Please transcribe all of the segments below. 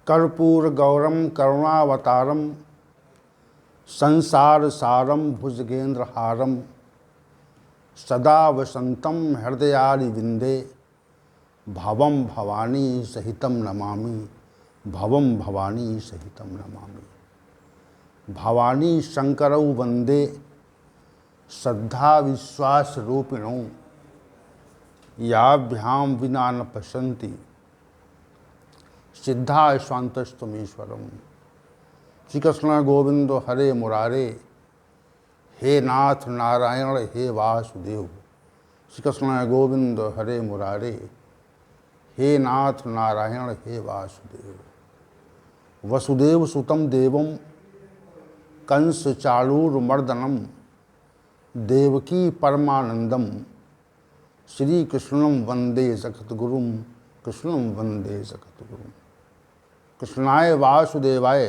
कर्पूर गौरम करुणावतारम संसार सारम भुजगेंद्रहारम सदा वसंतम हृदयारिविंदे भवम भवानी सहितम नमामि भवम भवानी सहितम नमामि। भवानी शंकरौ वंदे श्रद्धा विश्वास रूपिणौ याभ्याम विना न पश्यन्ति सिद्धा स्वांतस्तमीश्वरम। श्री कृष्ण गोविंद हरे मुरारे, हे नाथ नारायण हे वासुदेव। श्री कृष्ण गोविंद हरे मुरारे, हे नाथ नारायण हे वासुदेव। वसुदेव सुतम देवम कंस चाणूरमर्दनम देवकी परमानंदम श्री कृष्णम वंदे जगद्गुरुम कृष्णम वंदे जगद्गुरुम। कृष्णाय वासुदेवाय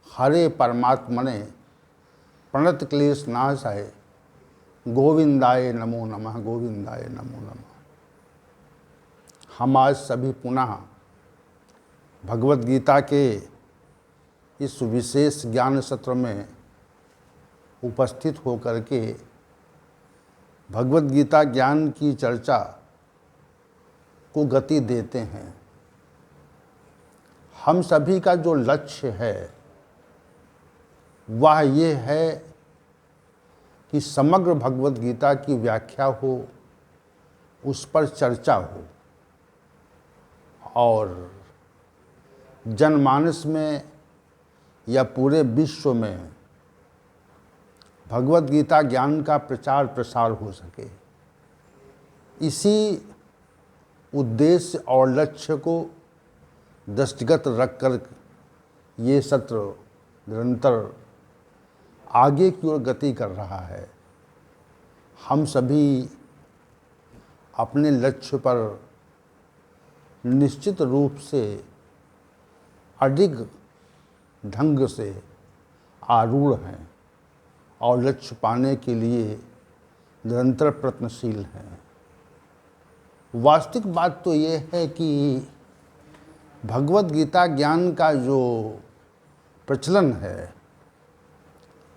हरे परमात्मने प्रणत क्लेश नाशाय गोविंदाय नमो नमः गोविंदाय नमो नमः। हम आज सभी पुनः भगवद गीता के इस विशेष ज्ञान सत्र में उपस्थित होकर के भगवद गीता ज्ञान की चर्चा को गति देते हैं। हम सभी का जो लक्ष्य है वह ये है कि समग्र भगवद गीता की व्याख्या हो, उस पर चर्चा हो और जनमानस में या पूरे विश्व में भगवद गीता ज्ञान का प्रचार प्रसार हो सके। इसी उद्देश्य और लक्ष्य को दृष्टिगत रखकर ये सत्र निरंतर आगे की ओर गति कर रहा है। हम सभी अपने लक्ष्य पर निश्चित रूप से अधिक ढंग से आरूढ़ हैं और लक्ष्य पाने के लिए निरंतर प्रयत्नशील हैं। वास्तविक बात तो ये है कि भगवद गीता ज्ञान का जो प्रचलन है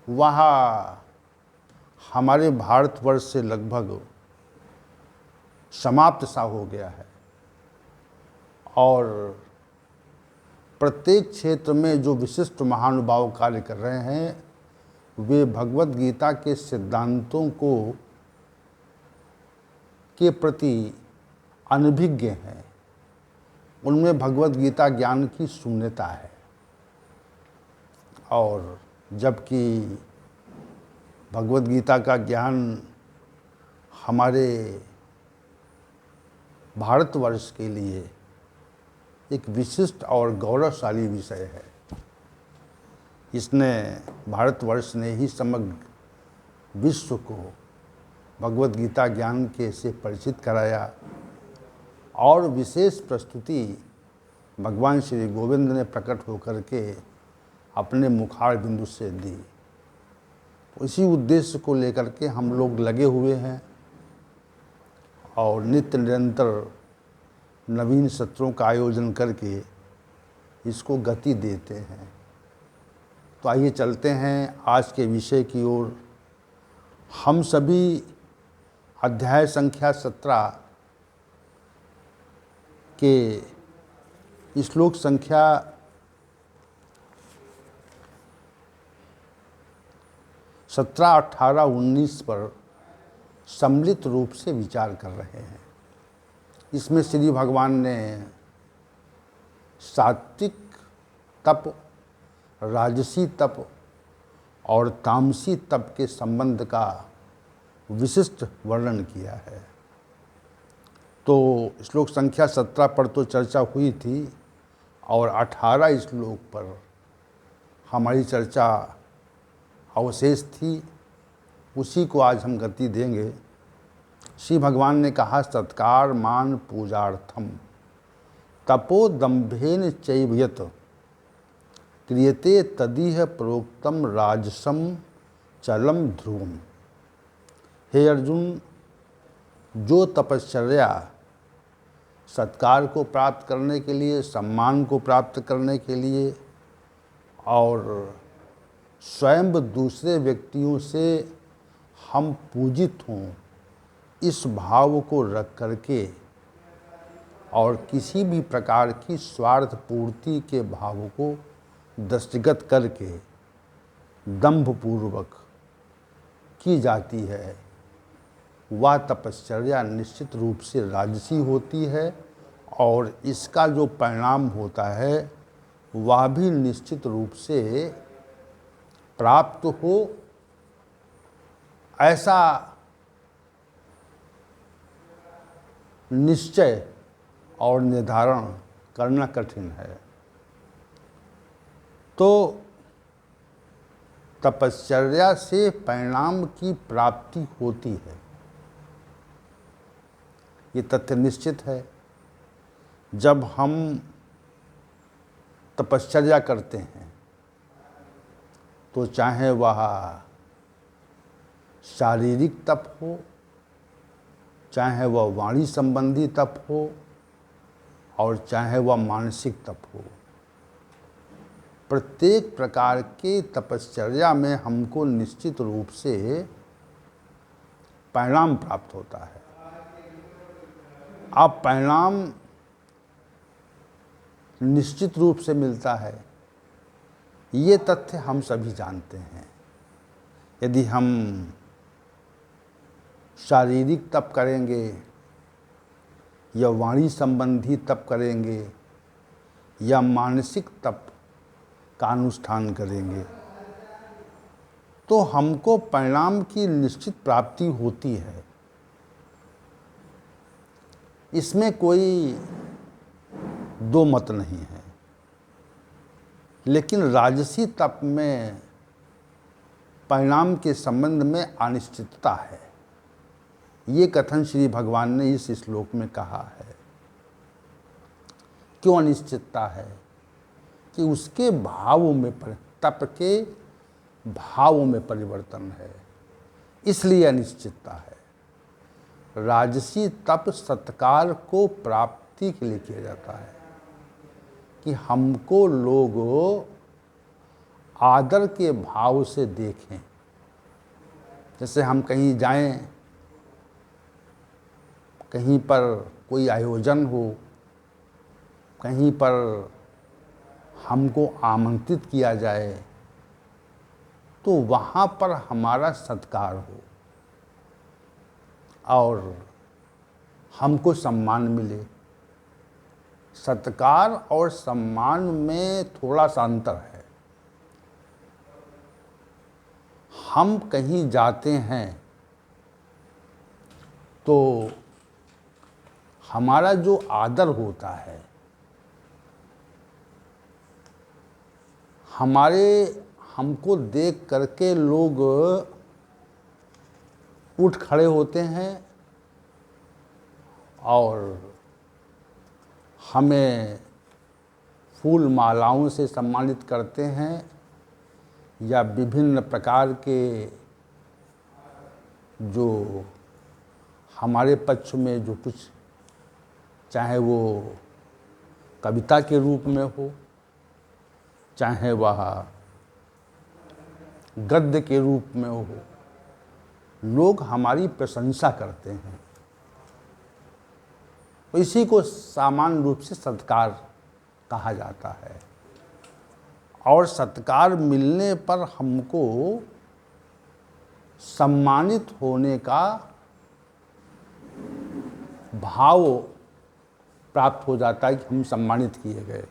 वह हमारे भारतवर्ष से लगभग समाप्त सा हो गया है और प्रत्येक क्षेत्र में जो विशिष्ट महानुभाव कार्य कर रहे हैं वे भगवद गीता के सिद्धांतों को के प्रति अनभिज्ञ हैं। उनमें भगवद गीता ज्ञान की शून्यता है और जबकि भगवद गीता का ज्ञान हमारे भारतवर्ष के लिए एक विशिष्ट और गौरवशाली विषय है। इसने भारतवर्ष ने ही समग्र विश्व को भगवद गीता ज्ञान के से परिचित कराया और विशेष प्रस्तुति भगवान श्री गोविंद ने प्रकट होकर के अपने मुखार बिंदु से दी। तो इसी उद्देश्य को लेकर के हम लोग लगे हुए हैं और नित्य निरंतर नवीन सत्रों का आयोजन करके इसको गति देते हैं। तो आइए चलते हैं आज के विषय की ओर। हम सभी अध्याय संख्या 17 के श्लोक संख्या 17, 18, 19 पर सम्मिलित रूप से विचार कर रहे हैं। इसमें श्री भगवान ने सात्विक तप, राजसी तप और तामसी तप के संबंध का विशिष्ट वर्णन किया है। तो श्लोक संख्या 17 पर तो चर्चा हुई थी और 18 श्लोक पर हमारी चर्चा अवशेष थी, उसी को आज हम गति देंगे। श्री भगवान ने कहा, सत्कार मान पूजार्थम तपोदम्भेन चैवयत क्रियते तदीह प्रोक्तम राजसम चलम ध्रुवम। हे अर्जुन, जो तपश्चर्या सत्कार को प्राप्त करने के लिए, सम्मान को प्राप्त करने के लिए और स्वयं दूसरे व्यक्तियों से हम पूजित हों, इस भाव को रख करके और किसी भी प्रकार की स्वार्थ पूर्ति के भाव को दृष्टिगत करके दंभपूर्वक की जाती है, वह तपश्चर्या निश्चित रूप से राजसी होती है और इसका जो परिणाम होता है वह भी निश्चित रूप से प्राप्त हो, ऐसा निश्चय और निर्धारण करना कठिन है। तो तपश्चर्या से परिणाम की प्राप्ति होती है, ये तथ्य निश्चित है। जब हम तपश्चर्या करते हैं तो चाहे वह शारीरिक तप हो, चाहे वह वाणी संबंधी तप हो और चाहे वह मानसिक तप हो, प्रत्येक प्रकार के तपश्चर्या में हमको निश्चित रूप से परिणाम प्राप्त होता है। अब परिणाम निश्चित रूप से मिलता है, ये तथ्य हम सभी जानते हैं। यदि हम शारीरिक तप करेंगे या वाणी संबंधी तप करेंगे या मानसिक तप का अनुष्ठान करेंगे तो हमको परिणाम की निश्चित प्राप्ति होती है, इसमें कोई दो मत नहीं है। लेकिन राजसी तप में परिणाम के संबंध में अनिश्चितता है, ये कथन श्री भगवान ने इस श्लोक में कहा है। क्यों अनिश्चितता है? कि उसके भावों में तप के भावों में परिवर्तन है, इसलिए अनिश्चितता है। राजसी तप सत्कार को प्राप्ति के लिए किया जाता है कि हमको लोग आदर के भाव से देखें। जैसे हम कहीं जाएं, कहीं पर कोई आयोजन हो, कहीं पर हमको आमंत्रित किया जाए तो वहाँ पर हमारा सत्कार हो और हमको सम्मान मिले। सत्कार और सम्मान में थोड़ा सा अंतर है। हम कहीं जाते हैं तो हमारा जो आदर होता है, हमको देख करके लोग उठ खड़े होते हैं और हमें फूल मालाओं से सम्मानित करते हैं या विभिन्न प्रकार के जो हमारे पक्ष में जो कुछ, चाहे वो कविता के रूप में हो, चाहे वह गद्य के रूप में हो, लोग हमारी प्रशंसा करते हैं। इसी को सामान्य रूप से सत्कार कहा जाता है। और सत्कार मिलने पर हमको सम्मानित होने का भाव प्राप्त हो जाता है कि हम सम्मानित किए गए।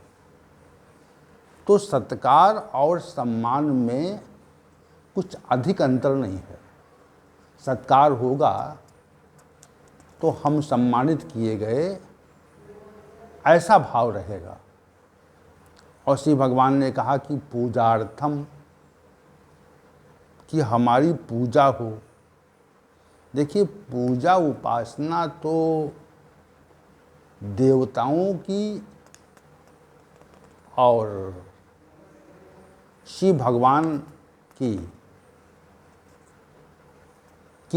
तो सत्कार और सम्मान में कुछ अधिक अंतर नहीं है। सत्कार होगा तो हम सम्मानित किए गए, ऐसा भाव रहेगा। और श्री भगवान ने कहा कि पूजार्थम, कि हमारी पूजा हो। देखिए, पूजा उपासना तो देवताओं की और शिव भगवान की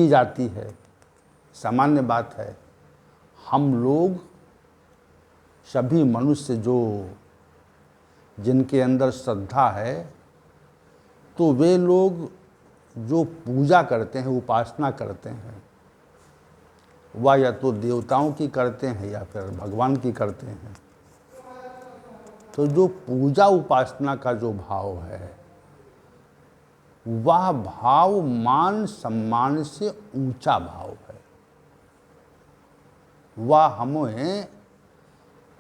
जाती है, सामान्य बात है। हम लोग सभी मनुष्य जो जिनके अंदर श्रद्धा है, तो वे लोग जो पूजा करते हैं, उपासना करते हैं, वह या तो देवताओं की करते हैं या फिर भगवान की करते हैं। तो जो पूजा उपासना का जो भाव है, वह भाव मान सम्मान से ऊंचा भाव है। वह हमें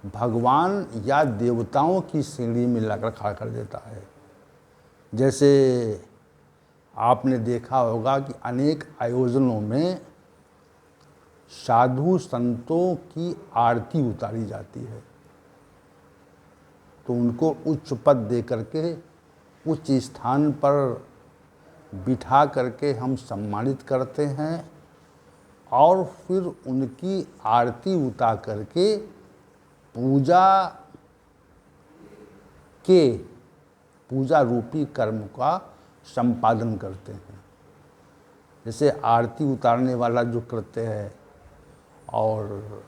भगवान या देवताओं की श्रेणी में लाकर खड़ा कर देता है। जैसे आपने देखा होगा कि अनेक आयोजनों में साधु संतों की आरती उतारी जाती है, तो उनको उच्च पद दे करके उच्च स्थान पर बिठा करके हम सम्मानित करते हैं और फिर उनकी आरती उतार करके पूजा रूपी कर्म का संपादन करते हैं। जैसे आरती उतारने वाला जो कृत्य है और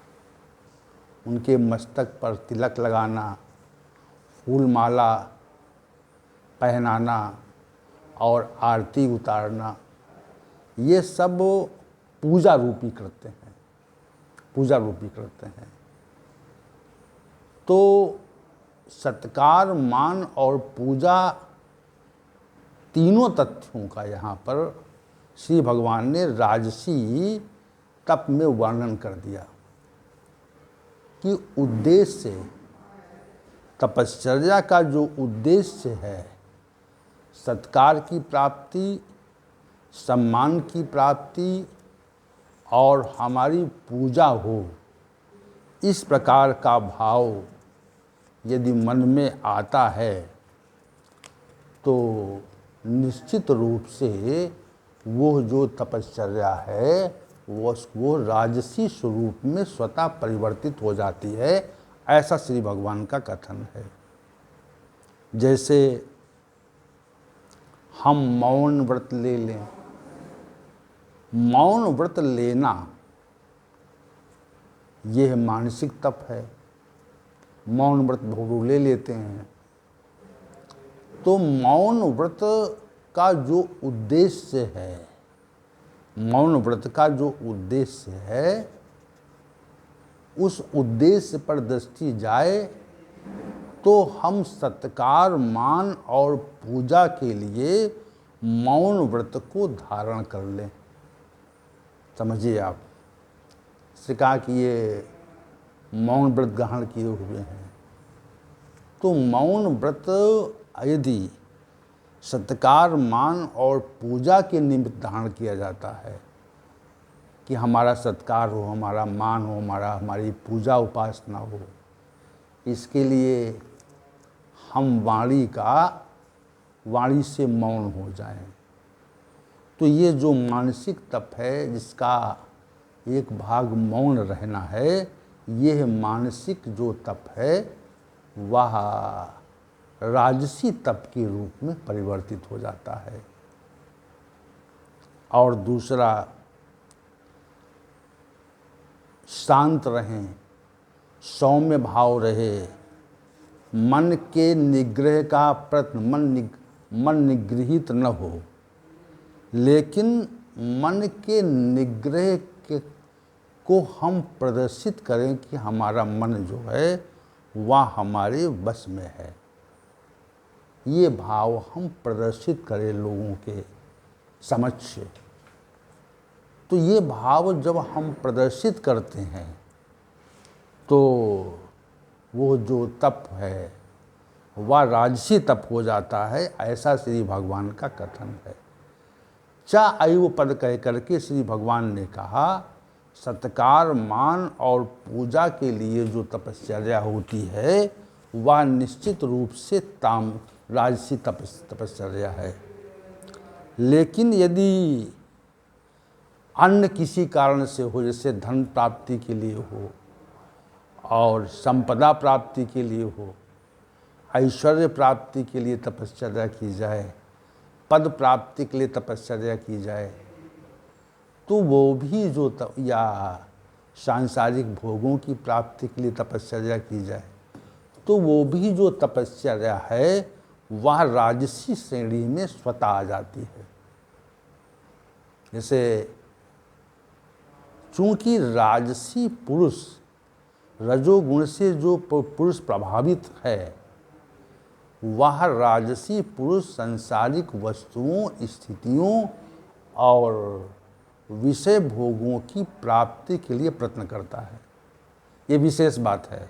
उनके मस्तक पर तिलक लगाना, फूल माला पहनाना और आरती उतारना, ये सब पूजा रूपी कृत्य हैं, पूजा रूपी कृत्य हैं। तो सत्कार, मान और पूजा, तीनों तथ्यों का यहाँ पर श्री भगवान ने राजसी तप में वर्णन कर दिया कि उद्देश्य, तपश्चर्या का जो उद्देश्य है, सत्कार की प्राप्ति, सम्मान की प्राप्ति और हमारी पूजा हो, इस प्रकार का भाव यदि मन में आता है तो निश्चित रूप से वो जो तपश्चर्या है वो राजसी स्वरूप में स्वतः परिवर्तित हो जाती है, ऐसा श्री भगवान का कथन है। जैसे हम मौन व्रत ले लें, मौन व्रत लेना यह मानसिक तप है। मौन व्रत भोग ले लेते हैं, तो मौन व्रत का जो उद्देश्य है, मौन व्रत का जो उद्देश्य है, उस उद्देश्य पर दृष्टि जाए तो हम सत्कार, मान और पूजा के लिए मौन व्रत को धारण कर लें। समझिए आप, से कहा कि ये मौन व्रत ग्रहण किए हुए हैं, तो मौन व्रत यदि सत्कार, मान और पूजा के निमित्त धारण किया जाता है कि हमारा सत्कार हो, हमारा मान हो, हमारी पूजा उपासना हो, इसके लिए हम वाणी से मौन हो जाएं, तो ये जो मानसिक तप है, जिसका एक भाग मौन रहना है, यह मानसिक जो तप है वह राजसी तप के रूप में परिवर्तित हो जाता है। और दूसरा, शांत रहें, सौम्य भाव रहे, मन के निग्रह का प्रयत्न, मन निगृहित न हो, लेकिन मन के निग्रह को हम प्रदर्शित करें कि हमारा मन जो है वह हमारे वश में है। ये भाव हम प्रदर्शित करें लोगों के समक्ष। तो ये भाव जब हम प्रदर्शित करते हैं तो वो जो तप है वह राजसी तप हो जाता है, ऐसा श्री भगवान का कथन है। चा आयु पद कह करके श्री भगवान ने कहा, सत्कार, मान और पूजा के लिए जो तपश्चर्या होती है वह निश्चित रूप से राजसी तपश्चर्या है। लेकिन यदि अन्य किसी कारण से हो, जैसे धन प्राप्ति के लिए हो और संपदा प्राप्ति के लिए हो, ऐश्वर्य प्राप्ति के लिए तपश्चर्या की जाए, पद प्राप्ति के लिए तपश्चर्या की जाए, तो वो भी जो या सांसारिक भोगों की प्राप्ति के लिए तपश्चर्या की जाए, तो वो भी जो तपश्चर्या है वह राजसी श्रेणी में स्वतः आ जाती है। जैसे चूंकि राजसी पुरुष रजोगुण से जो पुरुष प्रभावित है, वह राजसी पुरुष सांसारिक वस्तुओं, स्थितियों और विषय भोगों की प्राप्ति के लिए प्रयत्न करता है। ये विशेष बात है।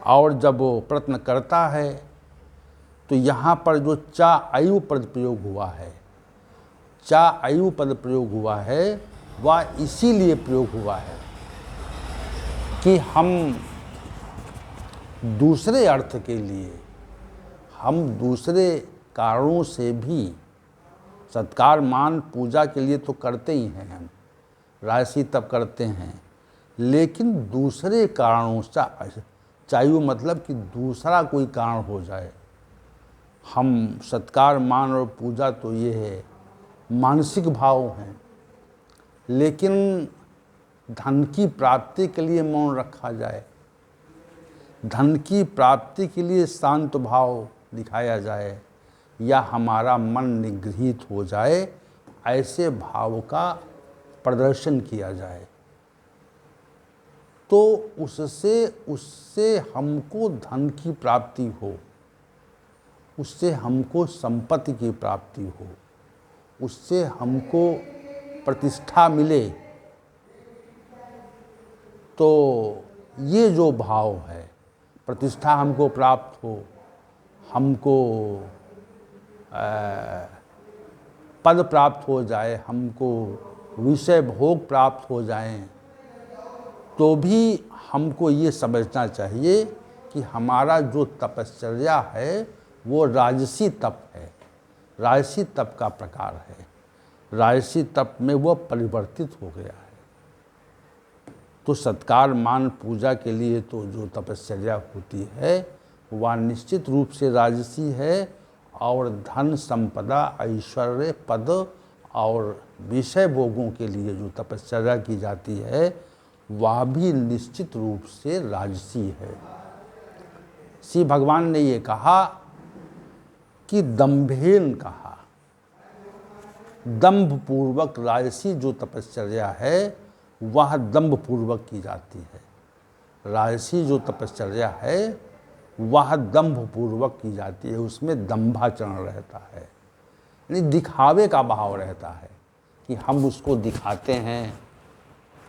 और जब वो प्रयत्न करता है तो यहाँ पर जो चा आयु पद प्रयोग हुआ है, चा आयु पद प्रयोग हुआ है, वह इसीलिए प्रयोग हुआ है कि हम दूसरे अर्थ के लिए, हम दूसरे कारणों से भी सत्कार मान पूजा के लिए तो करते ही हैं, हम राजसी तप करते हैं, लेकिन दूसरे कारणों से चायु मतलब कि दूसरा कोई कारण हो जाए। हम सत्कार मान और पूजा तो ये है मानसिक भाव हैं, लेकिन धन की प्राप्ति के लिए मौन रखा जाए, धन की प्राप्ति के लिए शांत भाव दिखाया जाए, या हमारा मन निगृहित हो जाए, ऐसे भाव का प्रदर्शन किया जाए, तो उससे हमको धन की प्राप्ति हो, उससे हमको संपत्ति की प्राप्ति हो, उससे हमको प्रतिष्ठा मिले। तो ये जो भाव है, प्रतिष्ठा हमको प्राप्त हो, हमको पद प्राप्त हो जाए, हमको विषय भोग प्राप्त हो जाएं, तो भी हमको ये समझना चाहिए कि हमारा जो तपश्चर्या है वो राजसी तप है, राजसी तप का प्रकार है, राजसी तप में वह परिवर्तित हो गया है। तो सत्कार मान पूजा के लिए तो जो तपश्चर्या होती है वह निश्चित रूप से राजसी है, और धन संपदा ऐश्वर्य पद और विषय भोगों के लिए जो तपश्चर्या की जाती है वह भी निश्चित रूप से राजसी है। श्री भगवान ने ये कहा कि दंभेन कहा, दंभ पूर्वक राजसी जो तपश्चर्या है वह दंभ पूर्वक की जाती है, राजसी जो तपश्चर्या है वह दंभ पूर्वक की जाती है, उसमें दंभाचरण रहता है, यानी दिखावे का भाव रहता है कि हम उसको दिखाते हैं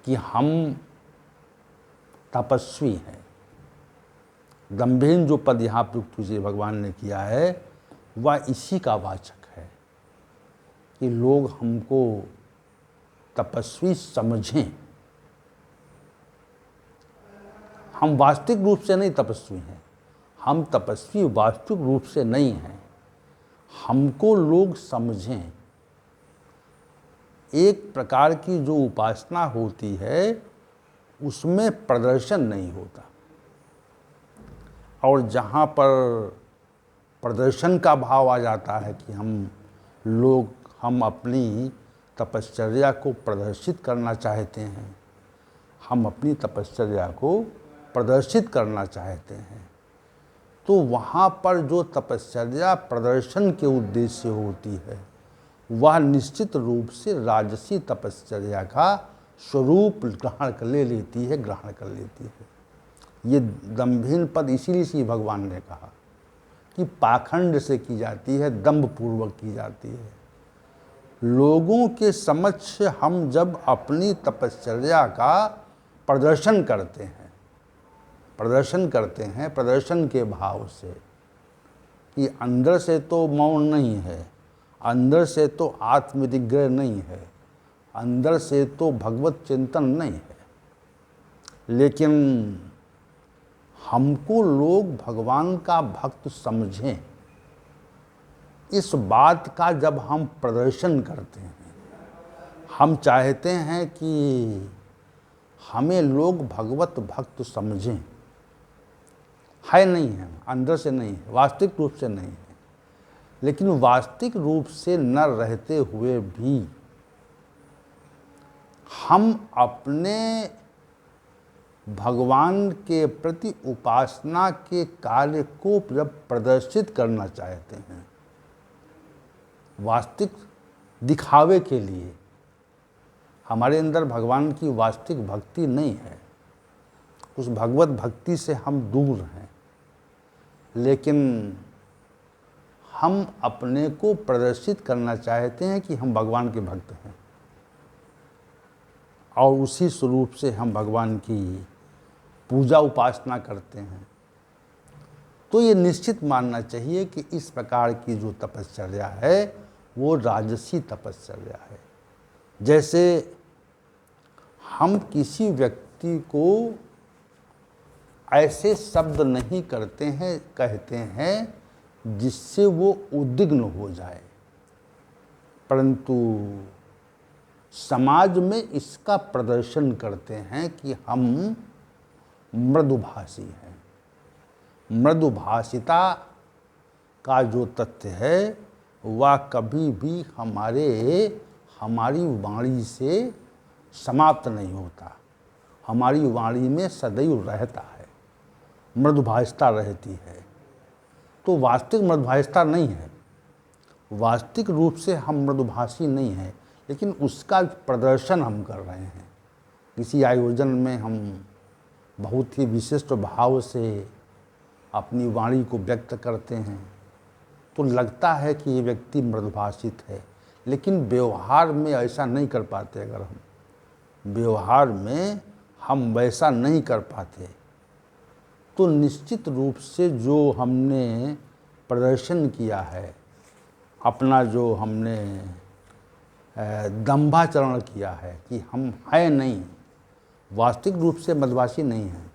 कि हम तपस्वी हैं। दंभेन जो पद यहाँ प्रयुक्त तुझे भगवान ने किया है वह इसी का वाचक है कि लोग हमको तपस्वी समझें। हम वास्तविक रूप से नहीं तपस्वी हैं, हम तपस्वी वास्तविक रूप से नहीं हैं, हमको लोग समझें। एक प्रकार की जो उपासना होती है उसमें प्रदर्शन नहीं होता, और जहाँ पर प्रदर्शन का भाव आ जाता है कि हम अपनी तपश्चर्या को प्रदर्शित करना चाहते हैं, हम अपनी तपश्चर्या को प्रदर्शित करना चाहते हैं, तो वहाँ पर जो तपश्चर्या प्रदर्शन के उद्देश्य से होती है वह निश्चित रूप से राजसी तपश्चर्या का स्वरूप ग्रहण कर लेती है। ये दंभहीन पद इसीलिए श्री भगवान ने कहा कि पाखंड से की जाती है, दंभ पूर्वक की जाती है। लोगों के समक्ष हम जब अपनी तपश्चर्या का प्रदर्शन करते हैं प्रदर्शन के भाव से कि अंदर से तो मौन नहीं है, अंदर से तो आत्मनिग्रह नहीं है, अंदर से तो भगवत चिंतन नहीं है, लेकिन हमको लोग भगवान का भक्त समझें, इस बात का जब हम प्रदर्शन करते हैं, हम चाहते हैं कि हमें लोग भगवत भक्त समझें, है नहीं है, अंदर से नहीं है, वास्तविक रूप से नहीं है, लेकिन वास्तविक रूप से न रहते हुए भी हम अपने भगवान के प्रति उपासना के कार्य को जब प्रदर्शित करना चाहते हैं, वास्तविक दिखावे के लिए, हमारे अंदर भगवान की वास्तविक भक्ति नहीं है, उस भगवत भक्ति से हम दूर हैं, लेकिन हम अपने को प्रदर्शित करना चाहते हैं कि हम भगवान के भक्त हैं, और उसी स्वरूप से हम भगवान की पूजा उपासना करते हैं। तो ये निश्चित मानना चाहिए कि इस प्रकार की जो तपश्चर्या है वो राजसी तपश्चर्या है। जैसे हम किसी व्यक्ति को ऐसे शब्द नहीं करते हैं, कहते हैं जिससे वो उद्विग्न हो जाए, परंतु समाज में इसका प्रदर्शन करते हैं कि हम मृदुभाषी हैं। मृदुभाषिता का जो तथ्य है वह कभी भी हमारी वाणी से समाप्त नहीं होता, हमारी वाणी में सदैव रहता है, मृदुभाषिता रहती है। तो वास्तविक मृदुभाषिता नहीं है, वास्तविक रूप से हम मृदुभाषी नहीं हैं, लेकिन उसका प्रदर्शन हम कर रहे हैं। किसी आयोजन में हम बहुत ही विशिष्ट भाव से अपनी वाणी को व्यक्त करते हैं तो लगता है कि ये व्यक्ति मृदुभाषित है, लेकिन व्यवहार में ऐसा नहीं कर पाते। अगर हम व्यवहार में हम वैसा नहीं कर पाते तो निश्चित रूप से जो हमने प्रदर्शन किया है, अपना जो हमने दंभाचरण किया है कि हम हैं नहीं, वास्तविक रूप से मदभाषी नहीं हैं,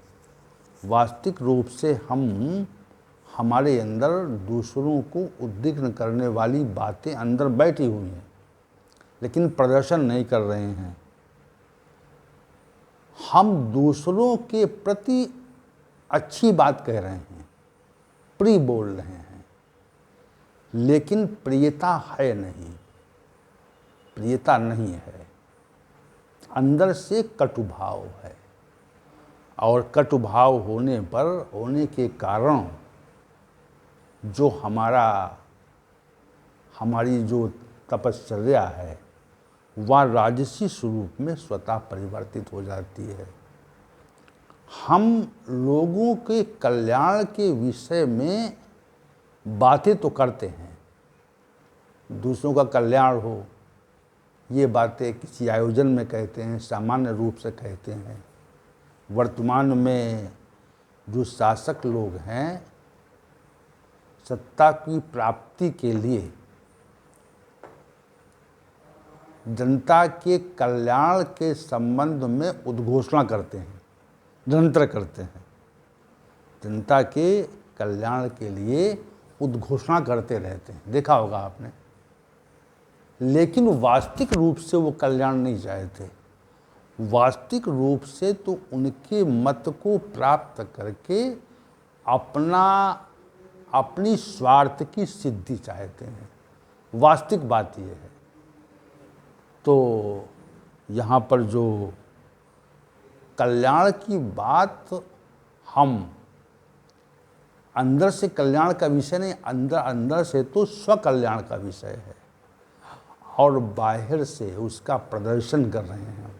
वास्तविक रूप से हम हमारे अंदर दूसरों को उद्विग्न करने वाली बातें अंदर बैठी हुई हैं, लेकिन प्रदर्शन नहीं कर रहे हैं। हम दूसरों के प्रति अच्छी बात कह रहे हैं, प्रिय बोल रहे हैं, लेकिन प्रियता है नहीं, प्रियता नहीं है, अंदर से कटुभाव है। और कटुभाव होने के कारण जो हमारी जो तपश्चर्या है वह राजसी स्वरूप में स्वतः परिवर्तित हो जाती है। हम लोगों के कल्याण के विषय में बातें तो करते हैं, दूसरों का कल्याण हो, ये बातें किसी आयोजन में कहते हैं, सामान्य रूप से कहते हैं। वर्तमान में जो शासक लोग हैं, सत्ता की प्राप्ति के लिए जनता के कल्याण के संबंध में उद्घोषणा करते हैं, निरंतर करते हैं, जनता के कल्याण के लिए उद्घोषणा करते रहते हैं, देखा होगा आपने। लेकिन वास्तविक रूप से वो कल्याण नहीं चाहते, वास्तविक रूप से तो उनके मत को प्राप्त करके अपनी स्वार्थ की सिद्धि चाहते हैं, वास्तविक बात ये है। तो यहाँ पर जो कल्याण की बात, हम अंदर से कल्याण का विषय नहीं, अंदर से तो स्वकल्याण का विषय है, और बाहर से उसका प्रदर्शन कर रहे हैं।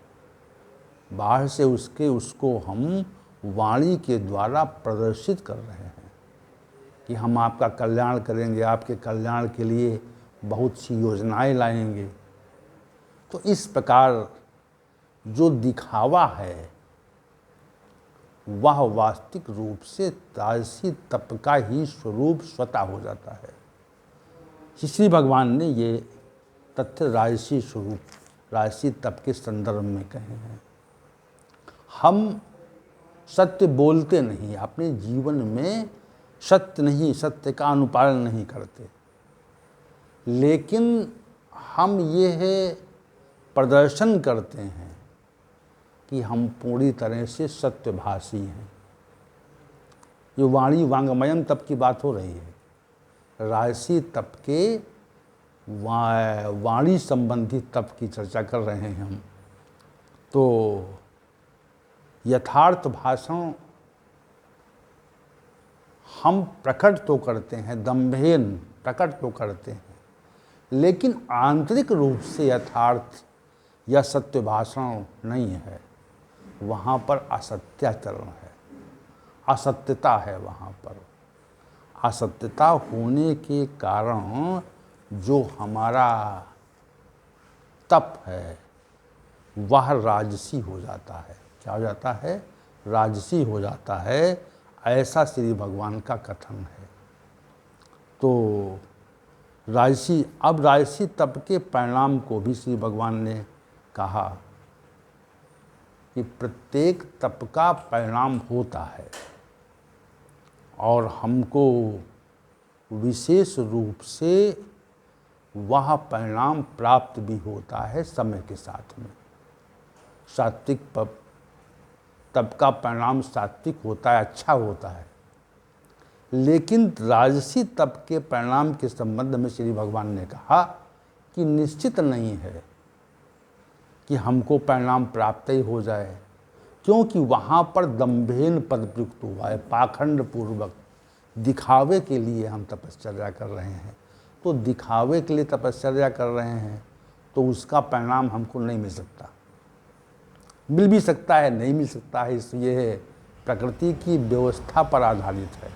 बाहर से उसको हम वाणी के द्वारा प्रदर्शित कर रहे हैं कि हम आपका कल्याण करेंगे, आपके कल्याण के लिए बहुत सी योजनाएं लाएंगे। तो इस प्रकार जो दिखावा है वह वास्तविक रूप से राजसी तप का ही स्वरूप स्वतः हो जाता है। श्री भगवान ने ये तथ्य राजसी स्वरूप, राजसी तप के संदर्भ में कहे हैं। हम सत्य बोलते नहीं, अपने जीवन में सत्य का अनुपालन नहीं करते, लेकिन हम ये प्रदर्शन करते हैं कि हम पूरी तरह से सत्यभाषी हैं। ये वाणी वांगमयम तप की बात हो रही है, राजसी तप के वाणी संबंधी तप की चर्चा कर रहे हैं हम। तो यथार्थ भाषण हम प्रकट तो करते हैं, दम्भहीन प्रकट तो करते हैं, लेकिन आंतरिक रूप से यथार्थ या सत्य भाषण नहीं है। वहाँ पर असत्याचरण है, असत्यता है। वहाँ पर असत्यता होने के कारण जो हमारा तप है वह राजसी हो जाता है। क्या हो जाता है? राजसी हो जाता है। ऐसा श्री भगवान का कथन है। तो राजसी तप के परिणाम को भी श्री भगवान ने कहा कि प्रत्येक तप का परिणाम होता है और हमको विशेष रूप से वह परिणाम प्राप्त भी होता है समय के साथ में। सात्विक तप का परिणाम सात्विक होता है, अच्छा होता है, लेकिन राजसी तप के परिणाम के संबंध में श्री भगवान ने कहा कि निश्चित नहीं है कि हमको परिणाम प्राप्त ही हो जाए, क्योंकि वहाँ पर दम्भहीन पद प्रयुक्त हुआ है, पाखंड पूर्वक दिखावे के लिए हम तपश्चर्या कर रहे हैं। तो दिखावे के लिए तपश्चर्या कर रहे हैं तो उसका परिणाम हमको नहीं मिल सकता। मिल भी सकता है, नहीं मिल सकता है, इसलिए प्रकृति की व्यवस्था पर आधारित है।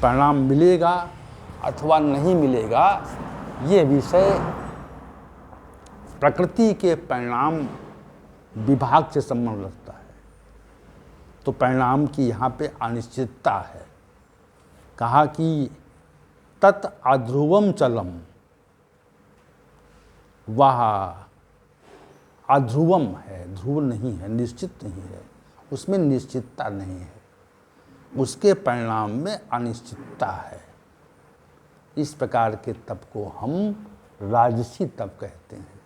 परिणाम मिलेगा अथवा नहीं मिलेगा, ये विषय प्रकृति के परिणाम विभाग से संबंध रखता है। तो परिणाम की यहाँ पे अनिश्चितता है। कहा कि तत् अध्रुवम चलम, वह अध्रुवम है, ध्रुव नहीं है, निश्चित नहीं है, उसमें निश्चितता नहीं है, उसके परिणाम में अनिश्चितता है। इस प्रकार के तप को हम राजसी तप कहते हैं,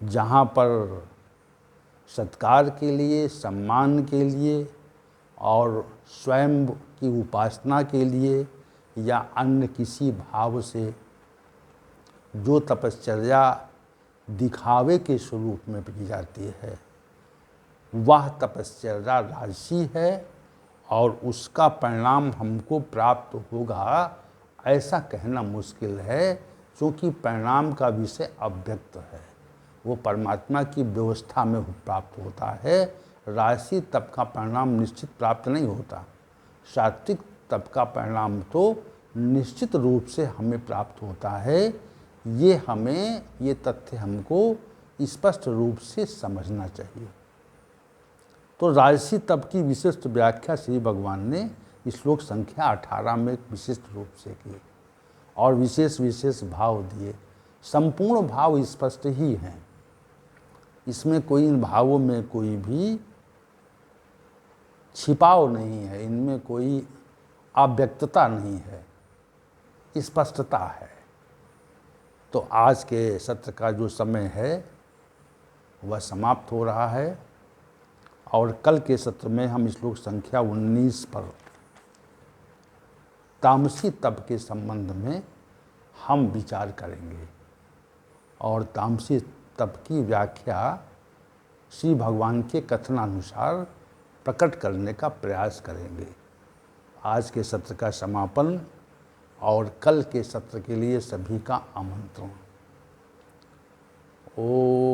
जहाँ पर सत्कार के लिए, सम्मान के लिए और स्वयं की उपासना के लिए या अन्य किसी भाव से जो तपश्चर्या दिखावे के स्वरूप में की जाती है वह तपश्चर्या राजसी है और उसका परिणाम हमको प्राप्त होगा ऐसा कहना मुश्किल है, क्योंकि परिणाम का विषय अव्यक्त है, वो परमात्मा की व्यवस्था में प्राप्त होता है। राजसी तप का परिणाम निश्चित प्राप्त नहीं होता। सात्विक तप का परिणाम तो निश्चित रूप से हमें प्राप्त होता है। ये तथ्य हमको स्पष्ट रूप से समझना चाहिए। तो राजसी तप की विशिष्ट व्याख्या श्री भगवान ने श्लोक संख्या 18 में विशिष्ट रूप से की और विशेष विशेष भाव दिए। संपूर्ण भाव स्पष्ट ही हैं, इसमें कोई, इन भावों में कोई भी छिपाव नहीं है, इनमें कोई अव्यक्तता नहीं है, स्पष्टता है। तो आज के सत्र का जो समय है वह समाप्त हो रहा है और कल के सत्र में हम श्लोक संख्या 19 पर तामसी तप के संबंध में हम विचार करेंगे और तामसी तप की व्याख्या श्री भगवान के कथनानुसार प्रकट करने का प्रयास करेंगे। आज के सत्र का समापन और कल के सत्र के लिए सभी का आमंत्रण। ओम